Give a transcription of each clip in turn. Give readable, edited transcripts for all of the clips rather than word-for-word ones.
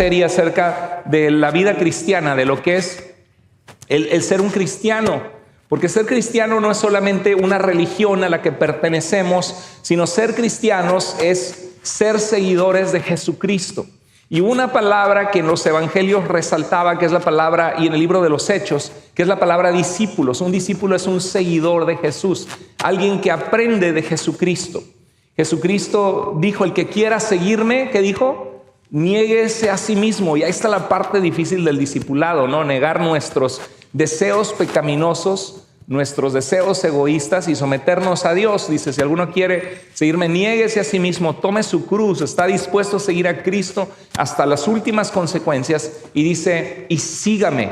serie acerca de la vida cristiana, de lo que es el ser un cristiano. Porque ser cristiano no es solamente una religión a la que pertenecemos, sino ser cristianos es ser seguidores de Jesucristo. Y una palabra que en los evangelios resaltaba, que es la palabra, y en el libro de los Hechos, que es la palabra discípulos. Un discípulo es un seguidor de Jesús, alguien que aprende de Jesucristo. Jesucristo dijo, el que quiera seguirme, ¿qué dijo? Niéguese a sí mismo. Y ahí está la parte difícil del discipulado, ¿no? Negar nuestros deseos pecaminosos, nuestros deseos egoístas y someternos a Dios. Dice, si alguno quiere seguirme, niéguese a sí mismo, tome su cruz, está dispuesto a seguir a Cristo hasta las últimas consecuencias. Y dice, y sígame.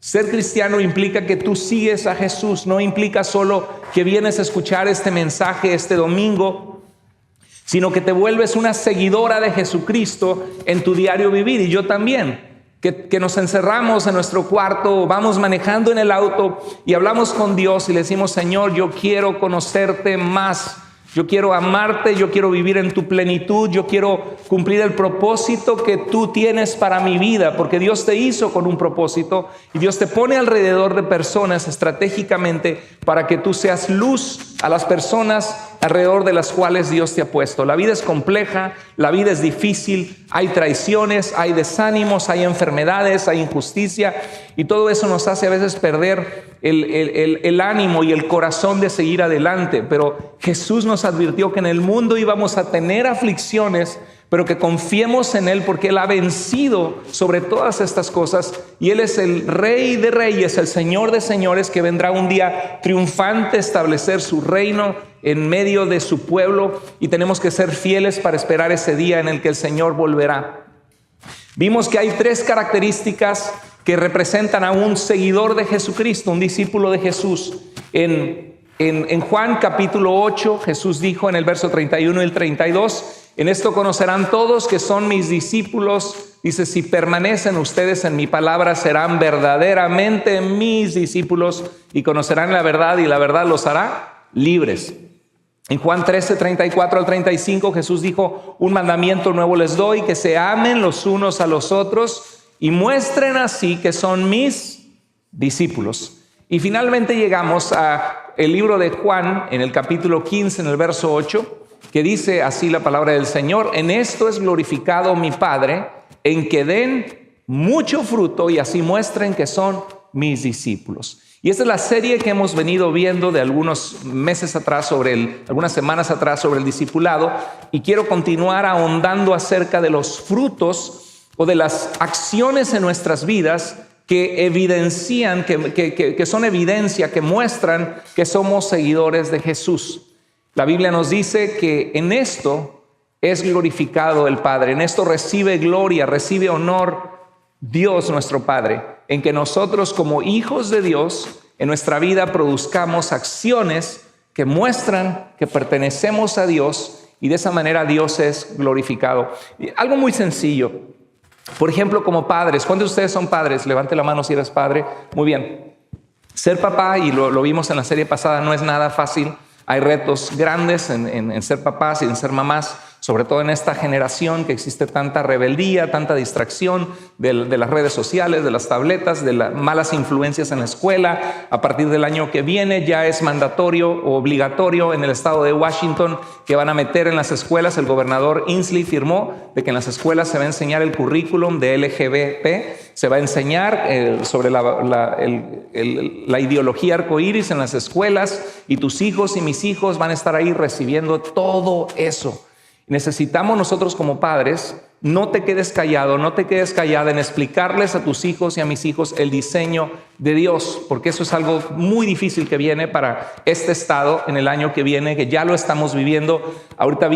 Ser cristiano implica que tú sigues a Jesús, no implica solo que vienes a escuchar este mensaje este domingo, sino que te vuelves una seguidora de Jesucristo en tu diario vivir. Y yo también. Que nos encerramos en nuestro cuarto, vamos manejando en el auto y hablamos con Dios y le decimos, Señor, yo quiero conocerte más, yo quiero amarte, yo quiero vivir en tu plenitud, yo quiero cumplir el propósito que tú tienes para mi vida, porque Dios te hizo con un propósito y Dios te pone alrededor de personas estratégicamente para que tú seas luz a las personas alrededor de las cuales Dios te ha puesto. La vida es compleja, la vida es difícil, hay traiciones, hay desánimos, hay enfermedades, hay injusticia y todo eso nos hace a veces perder el ánimo y el corazón de seguir adelante. Pero Jesús nos advirtió que en el mundo íbamos a tener aflicciones, pero que confiemos en Él porque Él ha vencido sobre todas estas cosas y Él es el Rey de Reyes, el Señor de Señores, que vendrá un día triunfante a establecer su reino en medio de su pueblo y tenemos que ser fieles para esperar ese día en el que el Señor volverá. Vimos que hay 3 características que representan a un seguidor de Jesucristo, un discípulo de Jesús. En Juan capítulo 8, Jesús dijo en el verso 31 y el 32, en esto conocerán todos que son mis discípulos. Dice, si permanecen ustedes en mi palabra, serán verdaderamente mis discípulos y conocerán la verdad y la verdad los hará libres. En Juan 13, 34 al 35, Jesús dijo, un mandamiento nuevo les doy, que se amen los unos a los otros y muestren así que son mis discípulos. Y finalmente llegamos a el libro de Juan, en el capítulo 15, en el verso 8, que dice así la palabra del Señor, en esto es glorificado mi Padre, en que den mucho fruto y así muestren que son mis discípulos. Y esta es la serie que hemos venido viendo de algunos meses atrás, algunas semanas atrás sobre el discipulado, y quiero continuar ahondando acerca de los frutos o de las acciones en nuestras vidas que evidencian, que son evidencia, que muestran que somos seguidores de Jesús. La Biblia nos dice que en esto es glorificado el Padre, en esto recibe gloria, recibe honor Dios nuestro Padre, en que nosotros como hijos de Dios en nuestra vida produzcamos acciones que muestran que pertenecemos a Dios y de esa manera Dios es glorificado. Algo muy sencillo, por ejemplo, como padres. ¿Cuántos de ustedes son padres? Levante la mano si eres padre. Muy bien. Ser papá, y lo vimos en la serie pasada, no es nada fácil. Hay retos grandes en ser papás y en ser mamás, sobre todo en esta generación que existe tanta rebeldía, tanta distracción de las redes sociales, de las tabletas, de las malas influencias en la escuela. A partir del año que viene ya es mandatorio o obligatorio en el estado de Washington que van a meter en las escuelas. El gobernador Inslee firmó de que en las escuelas se va a enseñar el currículum de LGBT, se va a enseñar sobre la ideología arcoíris en las escuelas y tus hijos y mis hijos van a estar ahí recibiendo todo eso. Necesitamos nosotros como padres, no te quedes callado, no te quedes callada en explicarles a tus hijos y a mis hijos el diseño de Dios, porque eso es algo muy difícil que viene para este estado en el año que viene, que ya lo estamos viviendo. Ahorita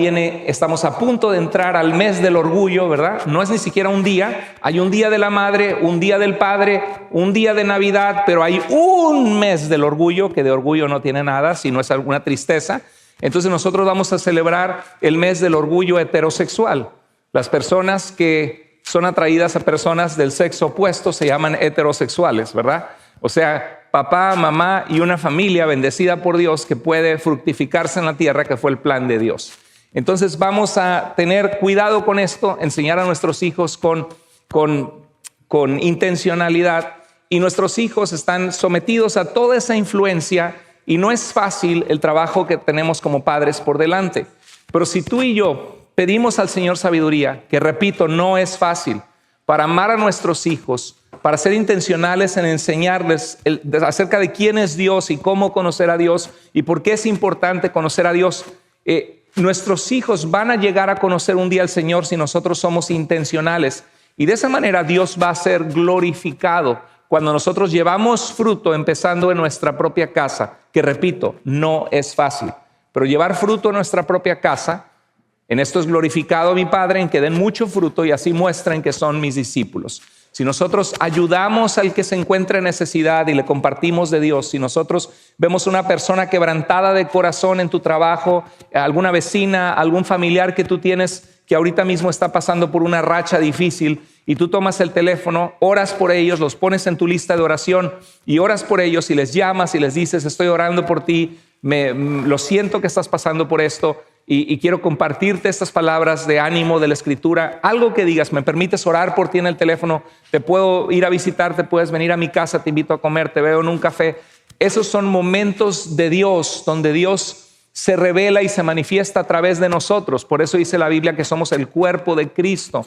estamos a punto de entrar al mes del orgullo, ¿verdad? No es ni siquiera un día, hay un día de la madre, un día del padre, un día de Navidad, pero hay un mes del orgullo, que de orgullo no tiene nada, sino es alguna tristeza. Entonces nosotros vamos a celebrar el mes del orgullo heterosexual. Las personas que son atraídas a personas del sexo opuesto se llaman heterosexuales, ¿verdad? O sea, papá, mamá y una familia bendecida por Dios que puede fructificarse en la tierra, que fue el plan de Dios. Entonces vamos a tener cuidado con esto, enseñar a nuestros hijos con con intencionalidad, y nuestros hijos están sometidos a toda esa influencia, y no es fácil el trabajo que tenemos como padres por delante. Pero si tú y yo pedimos al Señor sabiduría, que repito, no es fácil, para amar a nuestros hijos, para ser intencionales en enseñarles acerca de quién es Dios y cómo conocer a Dios y por qué es importante conocer a Dios, nuestros hijos van a llegar a conocer un día al Señor si nosotros somos intencionales. Y de esa manera Dios va a ser glorificado cuando nosotros llevamos fruto empezando en nuestra propia casa, que repito, no es fácil. Pero llevar fruto en nuestra propia casa, en esto es glorificado mi Padre, en que den mucho fruto y así muestren que son mis discípulos. Si nosotros ayudamos al que se encuentra en necesidad y le compartimos de Dios, si nosotros vemos una persona quebrantada de corazón en tu trabajo, alguna vecina, algún familiar que tú tienes que ahorita mismo está pasando por una racha difícil, y tú tomas el teléfono, oras por ellos, los pones en tu lista de oración y oras por ellos y les llamas y les dices: estoy orando por ti, lo siento que estás pasando por esto y quiero compartirte estas palabras de ánimo de la Escritura. Algo que digas: me permites orar por ti en el teléfono, te puedo ir a visitar, te puedes venir a mi casa, te invito a comer, te veo en un café. Esos son momentos de Dios donde Dios se revela y se manifiesta a través de nosotros. Por eso dice la Biblia que somos el cuerpo de Cristo.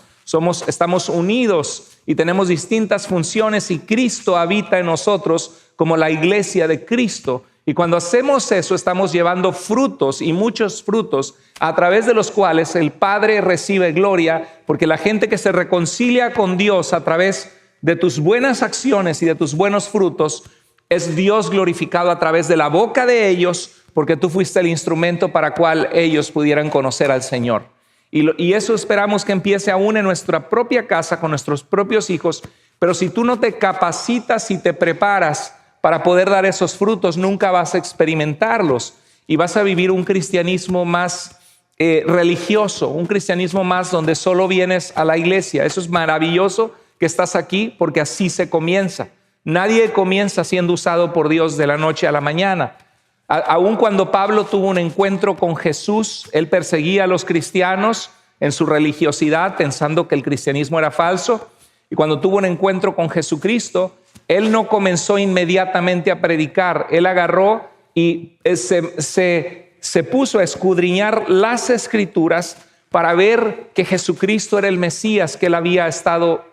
Estamos unidos y tenemos distintas funciones, y Cristo habita en nosotros como la iglesia de Cristo. Y cuando hacemos eso, estamos llevando frutos, y muchos frutos, a través de los cuales el Padre recibe gloria, porque la gente que se reconcilia con Dios a través de tus buenas acciones y de tus buenos frutos, es Dios glorificado a través de la boca de ellos, porque tú fuiste el instrumento para cual ellos pudieran conocer al Señor. Y eso esperamos que empiece aún en nuestra propia casa, con nuestros propios hijos. Pero si tú no te capacitas y te preparas para poder dar esos frutos, nunca vas a experimentarlos, y vas a vivir un cristianismo más religioso, un cristianismo más donde solo vienes a la iglesia. Eso es maravilloso que estás aquí, porque así se comienza. Nadie comienza siendo usado por Dios de la noche a la mañana. Aun cuando Pablo tuvo un encuentro con Jesús, él perseguía a los cristianos en su religiosidad, pensando que el cristianismo era falso. Y cuando tuvo un encuentro con Jesucristo, él no comenzó inmediatamente a predicar. Él agarró y se puso a escudriñar las Escrituras para ver que Jesucristo era el Mesías que él había estado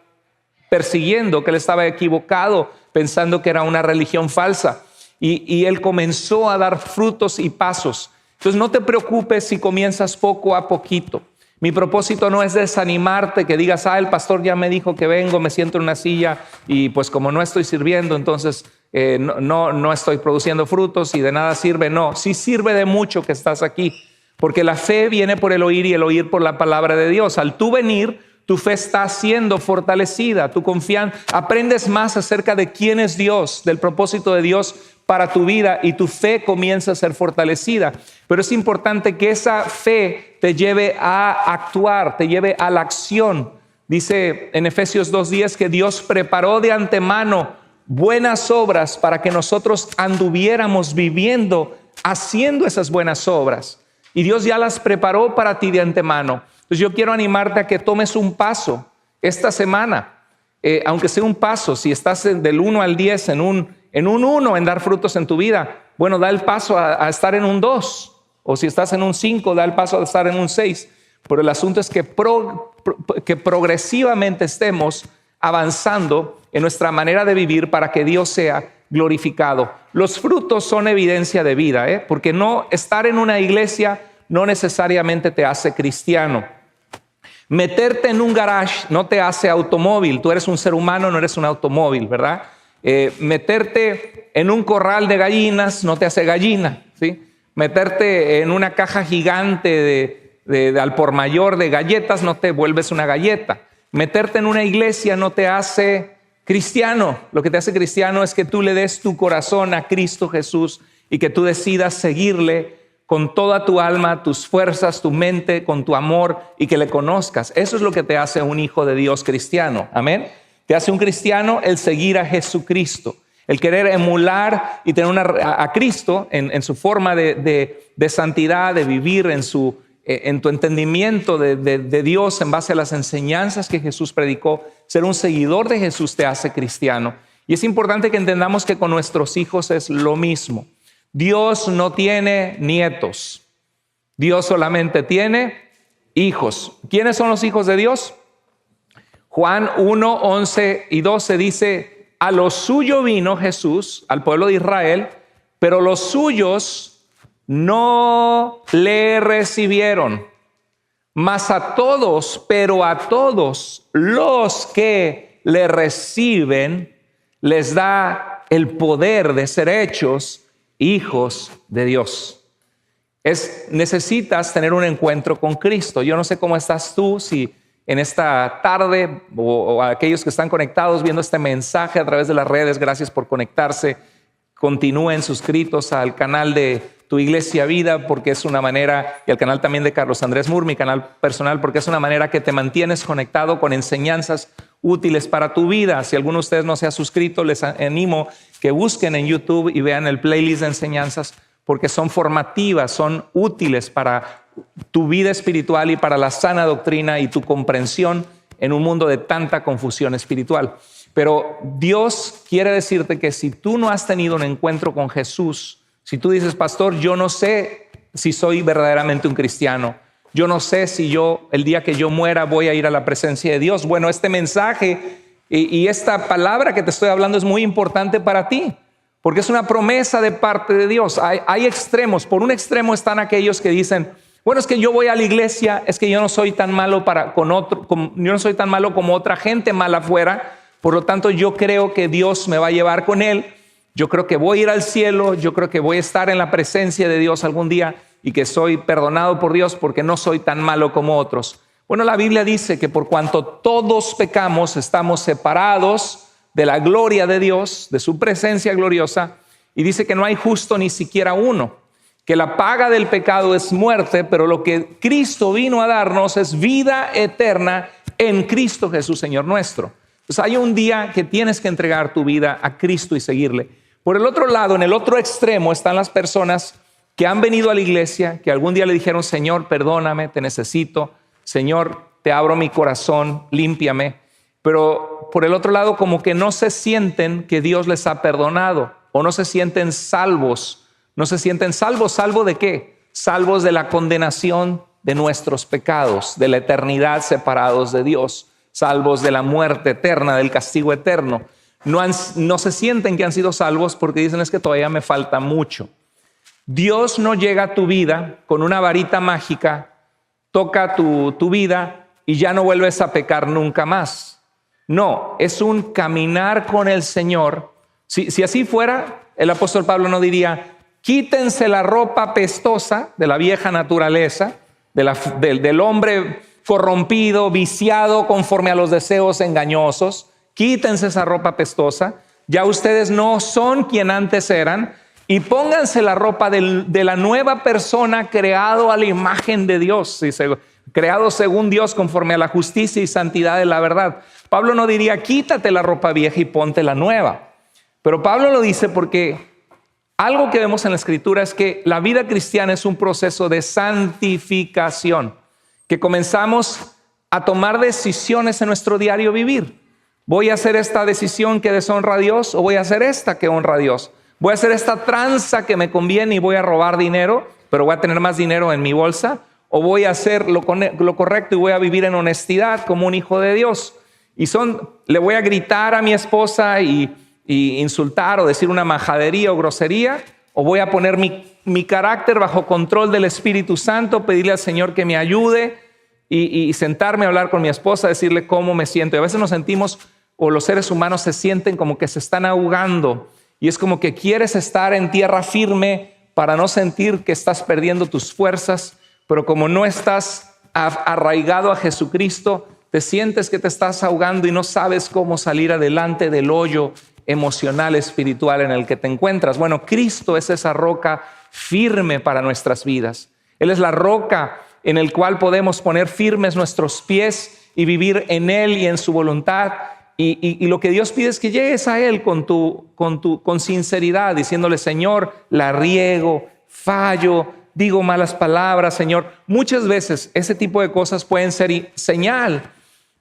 persiguiendo, que él estaba equivocado pensando que era una religión falsa. Y él comenzó a dar frutos y pasos. Entonces no te preocupes si comienzas poco a poquito. Mi propósito no es desanimarte, que digas: el pastor ya me dijo que vengo, me siento en una silla y pues como no estoy sirviendo, entonces no estoy produciendo frutos y de nada sirve. No, sí sirve de mucho que estás aquí, porque la fe viene por el oír y el oír por la palabra de Dios. Al tú venir, tu fe está siendo fortalecida, tu confianza, aprendes más acerca de quién es Dios, del propósito de Dios para tu vida, y tu fe comienza a ser fortalecida. Pero es importante que esa fe te lleve a actuar, te lleve a la acción. Dice en Efesios 2:10 que Dios preparó de antemano buenas obras para que nosotros anduviéramos viviendo haciendo esas buenas obras. Y Dios ya las preparó para ti de antemano. Entonces yo quiero animarte a que tomes un paso esta semana, aunque sea un paso. Si estás del 1 al 10 en un 1 en dar frutos en tu vida, bueno, da el paso a estar en un 2. O si estás en un 5, da el paso a estar en un 6. Pero el asunto es que progresivamente estemos avanzando en nuestra manera de vivir para que Dios sea glorificado. Los frutos son evidencia de vida, porque no estar en una iglesia no necesariamente te hace cristiano. Meterte en un garage no te hace automóvil. Tú eres un ser humano, no eres un automóvil, ¿verdad? Meterte en un corral de gallinas no te hace gallina, ¿sí? Meterte en una caja gigante de al por mayor de galletas no te vuelves una galleta. Meterte en una iglesia no te hace cristiano. Lo que te hace cristiano es que tú le des tu corazón a Cristo Jesús y que tú decidas seguirle con toda tu alma, tus fuerzas, tu mente, con tu amor, y que le conozcas. Eso es lo que te hace un hijo de Dios cristiano. Amén. Te hace un cristiano el seguir a Jesucristo, el querer emular y tener a Cristo en su forma de santidad, de vivir en su en tu entendimiento de Dios en base a las enseñanzas que Jesús predicó. Ser un seguidor de Jesús te hace cristiano. Y es importante que entendamos que con nuestros hijos es lo mismo. Dios no tiene nietos. Dios solamente tiene hijos. ¿Quiénes son los hijos de Dios? Juan 1, 11 y 12 dice: a lo suyo vino Jesús, al pueblo de Israel, pero los suyos no le recibieron. Mas a todos, pero a todos los que le reciben, les da el poder de ser hechos hijos de Dios. Necesitas tener un encuentro con Cristo. Yo no sé cómo estás tú, si en esta tarde o aquellos que están conectados viendo este mensaje a través de las redes, gracias por conectarse. Continúen suscritos al canal de Tu Iglesia Vida, porque es una manera, y al canal también de Carlos Andrés Moore, mi canal personal, porque es una manera que te mantienes conectado con enseñanzas útiles para tu vida. Si alguno de ustedes no se ha suscrito, les animo que busquen en YouTube y vean el playlist de enseñanzas, porque son formativas, son útiles para tu vida espiritual y para la sana doctrina y tu comprensión en un mundo de tanta confusión espiritual. Pero Dios quiere decirte que si tú no has tenido un encuentro con Jesús, si tú dices: pastor, yo no sé si soy verdaderamente un cristiano, yo no sé si el día que yo muera voy a ir a la presencia de Dios. Bueno, este mensaje y esta palabra que te estoy hablando es muy importante para ti, porque es una promesa de parte de Dios. Hay extremos. Por un extremo están aquellos que dicen: bueno, es que yo voy a la iglesia, es que yo no soy tan malo yo no soy tan malo como otra gente mala afuera, por lo tanto yo creo que Dios me va a llevar con él, yo creo que voy a ir al cielo, yo creo que voy a estar en la presencia de Dios algún día y que soy perdonado por Dios porque no soy tan malo como otros. Bueno, la Biblia dice que por cuanto todos pecamos, estamos separados de la gloria de Dios, de su presencia gloriosa, y dice que no hay justo ni siquiera uno, que la paga del pecado es muerte, pero lo que Cristo vino a darnos es vida eterna en Cristo Jesús, Señor nuestro. Entonces hay un día que tienes que entregar tu vida a Cristo y seguirle. Por el otro lado, en el otro extremo, están las personas que han venido a la iglesia, que algún día le dijeron: Señor, perdóname, te necesito. Señor, te abro mi corazón, límpiame. Pero por el otro lado, como que no se sienten que Dios les ha perdonado, o no se sienten salvos. No se sienten salvos. ¿Salvo de qué? Salvos de la condenación de nuestros pecados, de la eternidad separados de Dios, salvos de la muerte eterna, del castigo eterno. No se sienten que han sido salvos porque dicen: es que todavía me falta mucho. Dios no llega a tu vida con una varita mágica, toca tu vida y ya no vuelves a pecar nunca más. No, es un caminar con el Señor. Si así fuera, el apóstol Pablo no diría: quítense la ropa pestosa de la vieja naturaleza, del hombre corrompido, viciado conforme a los deseos engañosos. Quítense esa ropa pestosa. Ya ustedes no son quien antes eran. Y pónganse la ropa de la nueva persona creado a la imagen de Dios, creado según Dios conforme a la justicia y santidad de la verdad. Pablo no diría: quítate la ropa vieja y ponte la nueva. Pero Pablo lo dice porque algo que vemos en la Escritura es que la vida cristiana es un proceso de santificación, que comenzamos a tomar decisiones en nuestro diario vivir. ¿Voy a hacer esta decisión que deshonra a Dios o voy a hacer esta que honra a Dios? ¿Voy a hacer esta tranza que me conviene y voy a robar dinero, pero voy a tener más dinero en mi bolsa? ¿O voy a hacer lo correcto y voy a vivir en honestidad como un hijo de Dios? Le voy a gritar a mi esposa y insultar o decir una majadería o grosería, o voy a poner mi carácter bajo control del Espíritu Santo, pedirle al Señor que me ayude y sentarme a hablar con mi esposa, decirle cómo me siento. Y a veces nos sentimos, o los seres humanos se sienten como que se están ahogando, y es como que quieres estar en tierra firme para no sentir que estás perdiendo tus fuerzas, pero como no estás arraigado a Jesucristo, te sientes que te estás ahogando y no sabes cómo salir adelante del hoyo emocional, espiritual en el que te encuentras. Bueno, Cristo es esa roca firme para nuestras vidas. Él es la roca en el cual podemos poner firmes nuestros pies y vivir en Él y en su voluntad. Y lo que Dios pide es que llegues a Él con sinceridad, diciéndole: Señor, la riego, fallo, digo malas palabras, Señor. Muchas veces ese tipo de cosas pueden ser señal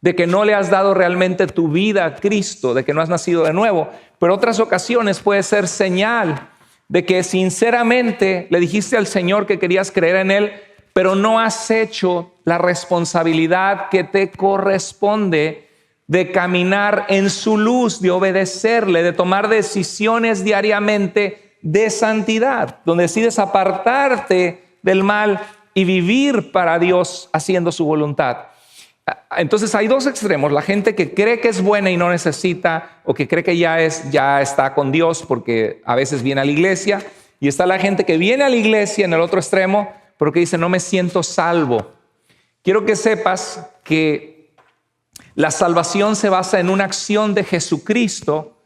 de que no le has dado realmente tu vida a Cristo, de que no has nacido de nuevo. Pero otras ocasiones puede ser señal de que sinceramente le dijiste al Señor que querías creer en Él, pero no has hecho la responsabilidad que te corresponde de caminar en su luz, de obedecerle, de tomar decisiones diariamente de santidad, donde decides apartarte del mal y vivir para Dios haciendo su voluntad. Entonces hay dos extremos: la gente que cree que es buena y no necesita, o que cree que ya está con Dios porque a veces viene a la iglesia, y está la gente que viene a la iglesia en el otro extremo, pero que dice no me siento salvo. Quiero que sepas que la salvación se basa en una acción de Jesucristo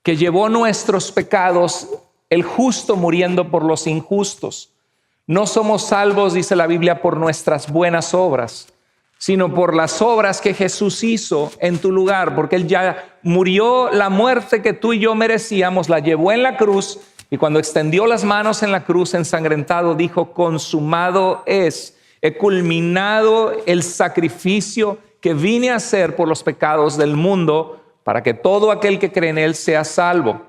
que llevó nuestros pecados, el justo muriendo por los injustos. No somos salvos, dice la Biblia, por nuestras buenas obras, sino por las obras que Jesús hizo en tu lugar, porque Él ya murió la muerte que tú y yo merecíamos, la llevó en la cruz, y cuando extendió las manos en la cruz ensangrentado, dijo: consumado es, he culminado el sacrificio que vine a hacer por los pecados del mundo, para que todo aquel que cree en Él sea salvo.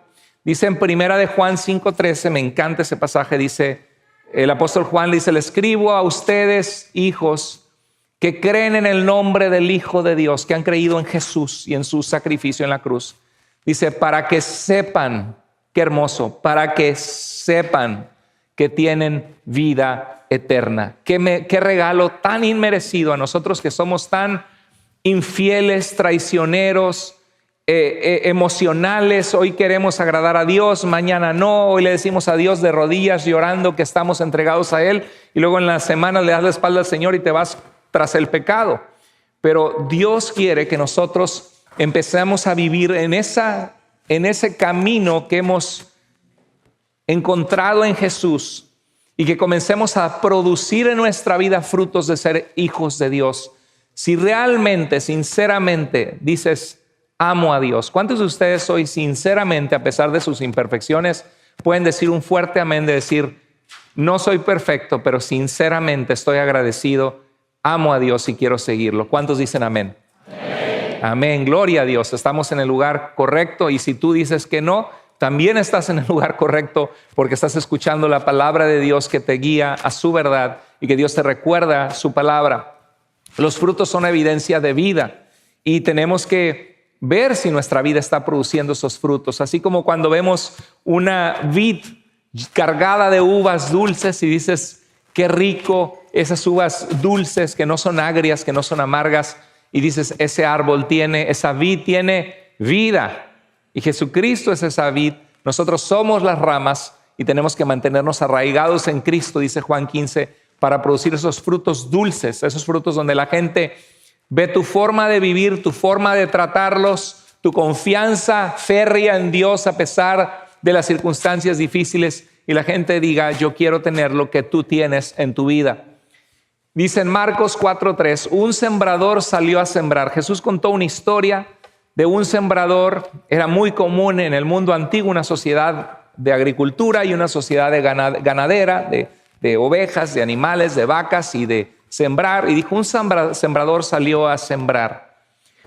Dice en 1 de Juan 5:13, me encanta ese pasaje, dice el apóstol Juan, dice: le escribo a ustedes, hijos, que creen en el nombre del Hijo de Dios, que han creído en Jesús y en su sacrificio en la cruz. Dice, para que sepan, qué hermoso, para que sepan que tienen vida eterna. Qué regalo tan inmerecido a nosotros que somos tan infieles, traicioneros, emocionales. Hoy queremos agradar a Dios, mañana no. Hoy le decimos a Dios de rodillas llorando que estamos entregados a Él, y luego en la semana le das la espalda al Señor y te vas tras el pecado. Pero Dios quiere que nosotros empecemos a vivir en ese camino que hemos encontrado en Jesús, y que comencemos a producir en nuestra vida frutos de ser hijos de Dios. Si realmente, sinceramente dices amo a Dios, ¿cuántos de ustedes hoy sinceramente, a pesar de sus imperfecciones, pueden decir un fuerte amén, de decir no soy perfecto, pero sinceramente estoy agradecido, amo a Dios y quiero seguirlo? ¿Cuántos dicen amén? Amén. Amén, gloria a Dios. Estamos en el lugar correcto, y si tú dices que no, también estás en el lugar correcto, porque estás escuchando la palabra de Dios que te guía a su verdad y que Dios te recuerda su palabra. Los frutos son evidencia de vida, y tenemos que ver si nuestra vida está produciendo esos frutos. Así como cuando vemos una vid cargada de uvas dulces y dices qué rico, esas uvas dulces que no son agrias, que no son amargas, y dices ese árbol esa vid tiene vida, y Jesucristo es esa vid. Nosotros somos las ramas y tenemos que mantenernos arraigados en Cristo, dice Juan 15, para producir esos frutos dulces, esos frutos donde la gente ve tu forma de vivir, tu forma de tratarlos, tu confianza férrea en Dios a pesar de las circunstancias difíciles, y la gente diga yo quiero tener lo que tú tienes en tu vida. Dice en Marcos 4:3, un sembrador salió a sembrar. Jesús contó una historia de un sembrador. Era muy común en el mundo antiguo, una sociedad de agricultura y una sociedad de ganadera, de ovejas, de animales, de vacas y de sembrar. Y dijo, un sembrador salió a sembrar.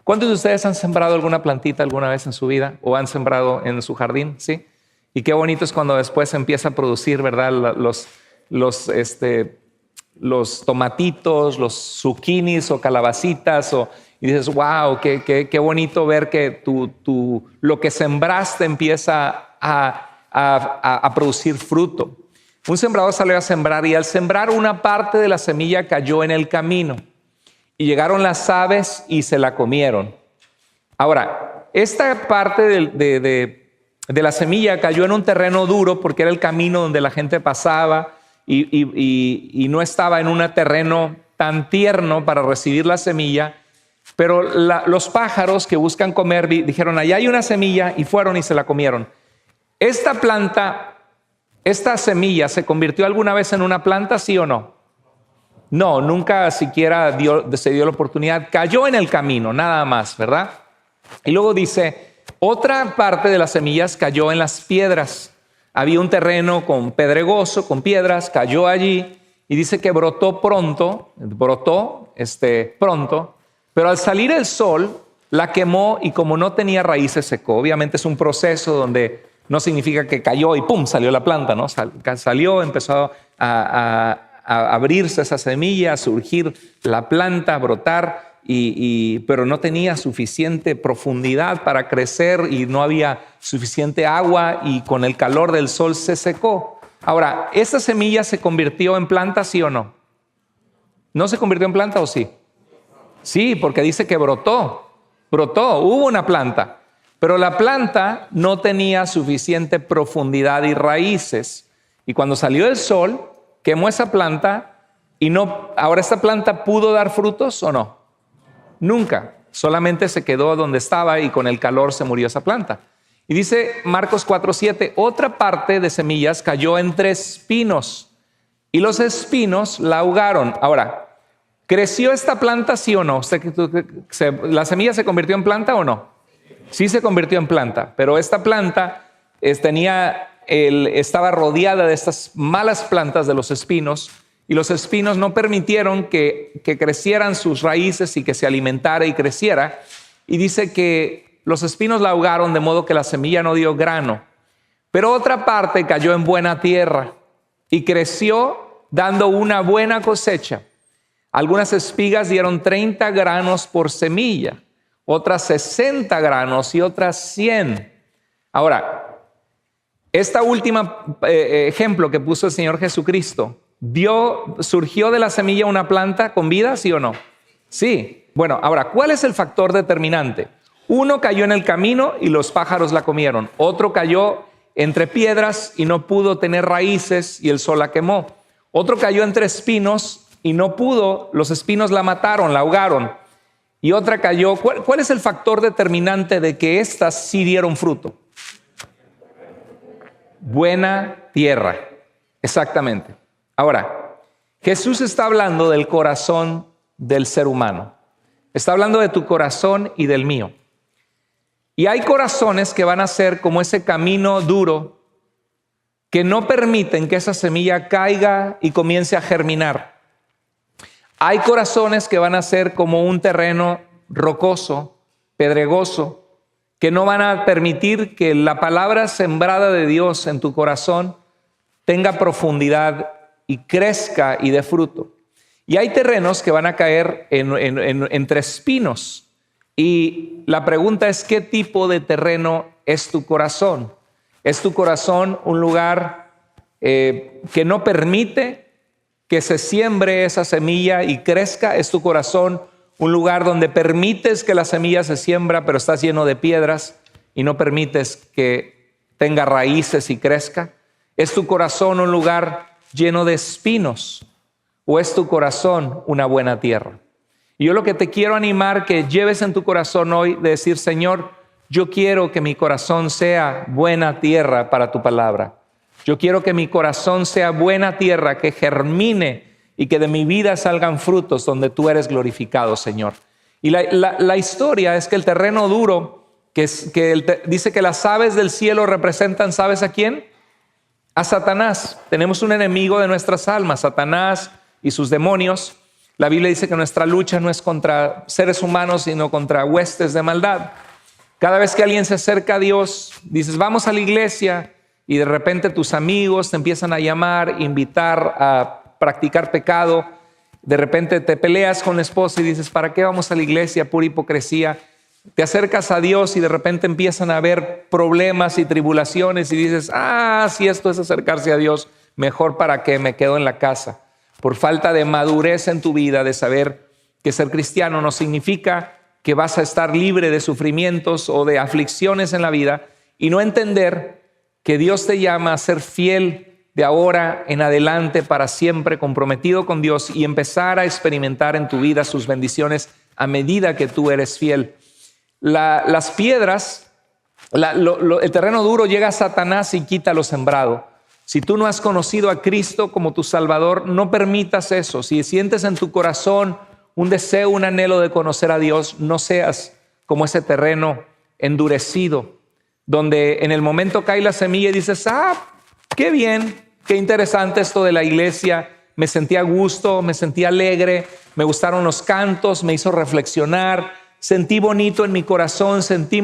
¿Cuántos de ustedes han sembrado alguna plantita alguna vez en su vida? ¿O han sembrado en su jardín? ¿Sí? Y qué bonito es cuando después empieza a producir, ¿verdad? Los tomatitos, los zucchinis o calabacitas, y dices, wow, qué bonito ver que lo que sembraste empieza a producir fruto. Un sembrador salió a sembrar, y al sembrar una parte de la semilla cayó en el camino, y llegaron las aves y se la comieron. Ahora, esta parte de la semilla cayó en un terreno duro, porque era el camino donde la gente pasaba, y no estaba en un terreno tan tierno para recibir la semilla. Pero los pájaros que buscan comer dijeron, allá hay una semilla, y fueron y se la comieron. Esta semilla ¿se convirtió alguna vez en una planta, sí o no? No, nunca siquiera se dio la oportunidad. Cayó en el camino, nada más, ¿verdad? Y luego dice, otra parte de las semillas cayó en las piedras. Había un terreno pedregoso, con piedras, cayó allí, y dice que brotó pronto, pero al salir el sol la quemó y como no tenía raíces secó. Obviamente es un proceso donde no significa que cayó y ¡pum! Salió la planta, ¿no? Salió, empezó a abrirse esa semilla, a surgir la planta, a brotar, pero no tenía suficiente profundidad para crecer y no había suficiente agua y con el calor del sol se secó. Ahora, ¿esa semilla se convirtió en planta, sí o no? ¿No se convirtió en planta o sí? Sí, porque dice que brotó, hubo una planta, pero la planta no tenía suficiente profundidad y raíces. Y cuando salió el sol, quemó esa planta y no. Ahora, ¿esta planta pudo dar frutos o no? Nunca. Solamente se quedó donde estaba y con el calor se murió esa planta. Y dice Marcos 4:7, otra parte de semillas cayó entre espinos y los espinos la ahogaron. Ahora, ¿creció esta planta sí o no? ¿La semilla se convirtió en planta o no? Sí se convirtió en planta, pero esta planta estaba rodeada de estas malas plantas de los espinos y los espinos no permitieron que crecieran sus raíces y que se alimentara y creciera. Y dice que los espinos la ahogaron de modo que la semilla no dio grano. Pero otra parte cayó en buena tierra y creció dando una buena cosecha. Algunas espigas dieron 30 granos por semilla, otras 60 granos y otras 100. Ahora, esta última ejemplo que puso el Señor Jesucristo, ¿surgió de la semilla una planta con vida, sí o no? Sí. Bueno, ahora, ¿cuál es el factor determinante? Uno cayó en el camino y los pájaros la comieron. Otro cayó entre piedras y no pudo tener raíces y el sol la quemó. Otro cayó entre espinos y no pudo, los espinos la mataron, la ahogaron. Y otra cayó. ¿Cuál es el factor determinante de que éstas sí dieron fruto? Buena tierra. Exactamente. Ahora, Jesús está hablando del corazón del ser humano. Está hablando de tu corazón y del mío. Y hay corazones que van a ser como ese camino duro que no permiten que esa semilla caiga y comience a germinar. Hay corazones que van a ser como un terreno rocoso, pedregoso, que no van a permitir que la palabra sembrada de Dios en tu corazón tenga profundidad y crezca y dé fruto. Y hay terrenos que van a caer entre espinos. Y la pregunta es, ¿qué tipo de terreno es tu corazón? ¿Es tu corazón un lugar que no permite que se siembre esa semilla y crezca? ¿Es tu corazón un lugar donde permites que la semilla se siembra, pero estás lleno de piedras y no permites que tenga raíces y crezca? ¿Es tu corazón un lugar lleno de espinos o es tu corazón una buena tierra? Y yo lo que te quiero animar que lleves en tu corazón hoy de decir, Señor, yo quiero que mi corazón sea buena tierra para tu palabra. Yo quiero que mi corazón sea buena tierra, que germine y que de mi vida salgan frutos donde tú eres glorificado, Señor. Y la historia es que el terreno duro, dice que las aves del cielo representan, ¿sabes a quién? A Satanás. Tenemos un enemigo de nuestras almas, Satanás y sus demonios. La Biblia dice que nuestra lucha no es contra seres humanos, sino contra huestes de maldad. Cada vez que alguien se acerca a Dios, dices, vamos a la iglesia, y de repente tus amigos te empiezan a llamar, invitar a practicar pecado. De repente te peleas con la esposa y dices, ¿para qué vamos a la iglesia? Pura hipocresía. Te acercas a Dios y de repente empiezan a haber problemas y tribulaciones y dices, si esto es acercarse a Dios, mejor para qué, me quedo en la casa. Por falta de madurez en tu vida, de saber que ser cristiano no significa que vas a estar libre de sufrimientos o de aflicciones en la vida, y no entender que Dios te llama a ser fiel de ahora en adelante para siempre, comprometido con Dios, y empezar a experimentar en tu vida sus bendiciones a medida que tú eres fiel. Las piedras, el terreno duro, llega a Satanás y quita lo sembrado. Si tú no has conocido a Cristo como tu Salvador, no permitas eso. Si sientes en tu corazón un deseo, un anhelo de conocer a Dios, no seas como ese terreno endurecido, donde en el momento cae la semilla y dices, qué bien, qué interesante esto de la iglesia, me sentí a gusto, me sentí alegre, me gustaron los cantos, me hizo reflexionar, sentí bonito en mi corazón, sentí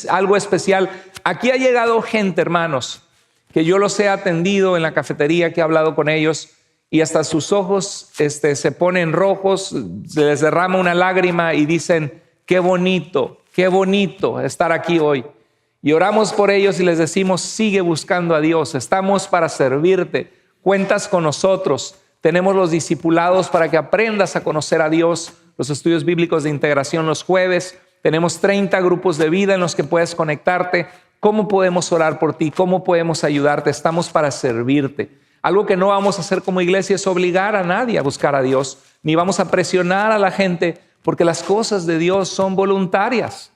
algo especial. Aquí ha llegado gente, hermanos, que yo los he atendido en la cafetería, que he hablado con ellos, y hasta sus ojos se ponen rojos, se les derrama una lágrima y dicen, qué bonito estar aquí hoy. Y oramos por ellos y les decimos, sigue buscando a Dios, estamos para servirte, cuentas con nosotros, tenemos los discipulados para que aprendas a conocer a Dios, los estudios bíblicos de integración los jueves, tenemos 30 grupos de vida en los que puedes conectarte. ¿Cómo podemos orar por ti? ¿Cómo podemos ayudarte? Estamos para servirte. Algo que no vamos a hacer como iglesia es obligar a nadie a buscar a Dios, ni vamos a presionar a la gente, porque las cosas de Dios son voluntarias.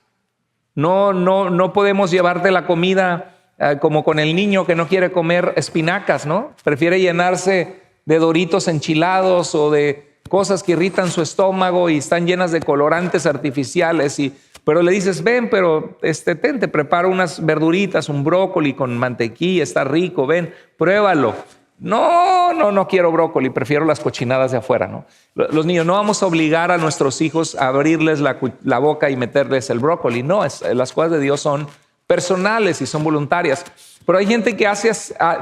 No podemos llevarte la comida como con el niño que no quiere comer espinacas, ¿no? Prefiere llenarse de Doritos enchilados o de cosas que irritan su estómago y están llenas de colorantes artificiales. Pero le dices, ven, pero te preparo unas verduritas, un brócoli con mantequilla, está rico, ven, pruébalo. No quiero brócoli, prefiero las cochinadas de afuera, ¿no? Los niños, no vamos a obligar a nuestros hijos a abrirles la boca y meterles el brócoli. No, las cosas de Dios son personales y son voluntarias. Pero hay gente que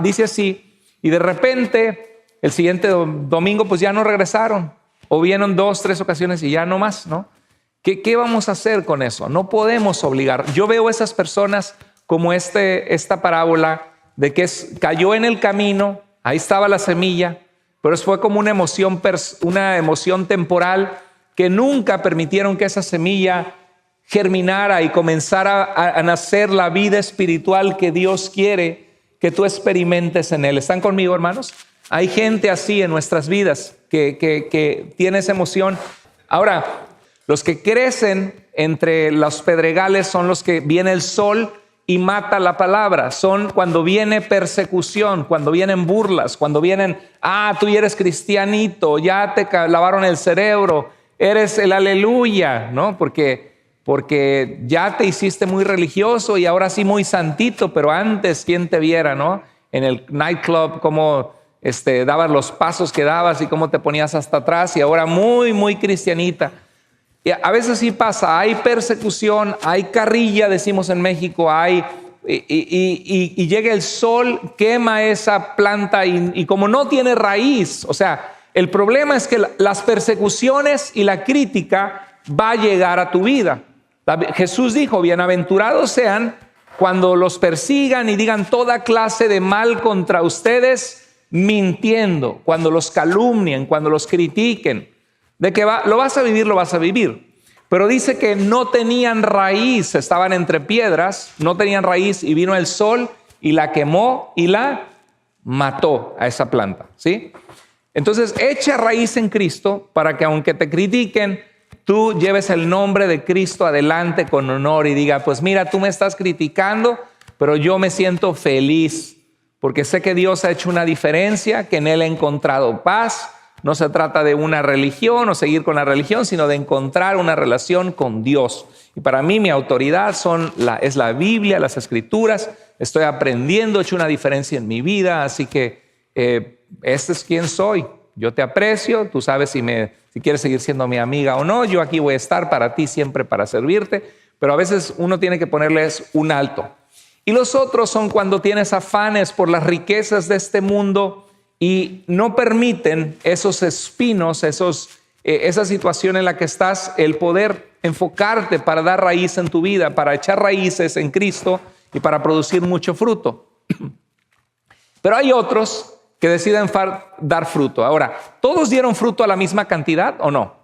dice así y de repente el siguiente domingo pues ya no regresaron o vienen 2, 3 ocasiones y ya no más, ¿no? ¿Qué vamos a hacer con eso? No podemos obligar. Yo veo a esas personas como esta parábola de que cayó en el camino. Ahí estaba la semilla, pero fue como una emoción temporal que nunca permitieron que esa semilla germinara y comenzara a nacer la vida espiritual que Dios quiere que tú experimentes en Él. ¿Están conmigo, hermanos? Hay gente así en nuestras vidas que tiene esa emoción. Ahora, los que crecen entre los pedregales son los que viene el sol y mata la palabra. Son cuando viene persecución, cuando vienen burlas, cuando vienen, tú ya eres cristianito, ya te lavaron el cerebro, eres el aleluya, ¿no? Porque ya te hiciste muy religioso y ahora sí muy santito, pero antes, ¿quién te viera, no? En el nightclub, cómo dabas los pasos que dabas y cómo te ponías hasta atrás y ahora muy, muy cristianita. Y a veces sí pasa, hay persecución, hay carrilla, decimos en México, y llega el sol, quema esa planta y como no tiene raíz, o sea, el problema es que las persecuciones y la crítica va a llegar a tu vida. Jesús dijo, bienaventurados sean cuando los persigan y digan toda clase de mal contra ustedes, mintiendo, cuando los calumnien, cuando los critiquen. De que lo vas a vivir. Pero dice que no tenían raíz, estaban entre piedras, no tenían raíz y vino el sol y la quemó y la mató a esa planta, ¿sí? Entonces, echa raíz en Cristo para que aunque te critiquen, tú lleves el nombre de Cristo adelante con honor y diga, pues mira, tú me estás criticando, pero yo me siento feliz porque sé que Dios ha hecho una diferencia, que en Él he encontrado paz. No se trata de una religión o seguir con la religión, sino de encontrar una relación con Dios. Y para mí mi autoridad es la Biblia, las Escrituras. Estoy aprendiendo, he hecho una diferencia en mi vida, así que este es quien soy. Yo te aprecio, tú sabes si quieres seguir siendo mi amiga o no. Yo aquí voy a estar para ti, siempre para servirte. Pero a veces uno tiene que ponerles un alto. Y los otros son cuando tienes afanes por las riquezas de este mundo y no permiten esos espinos, esa situación en la que estás, el poder enfocarte para dar raíz en tu vida, para echar raíces en Cristo y para producir mucho fruto. Pero hay otros que deciden dar fruto. Ahora, ¿todos dieron fruto a la misma cantidad o no?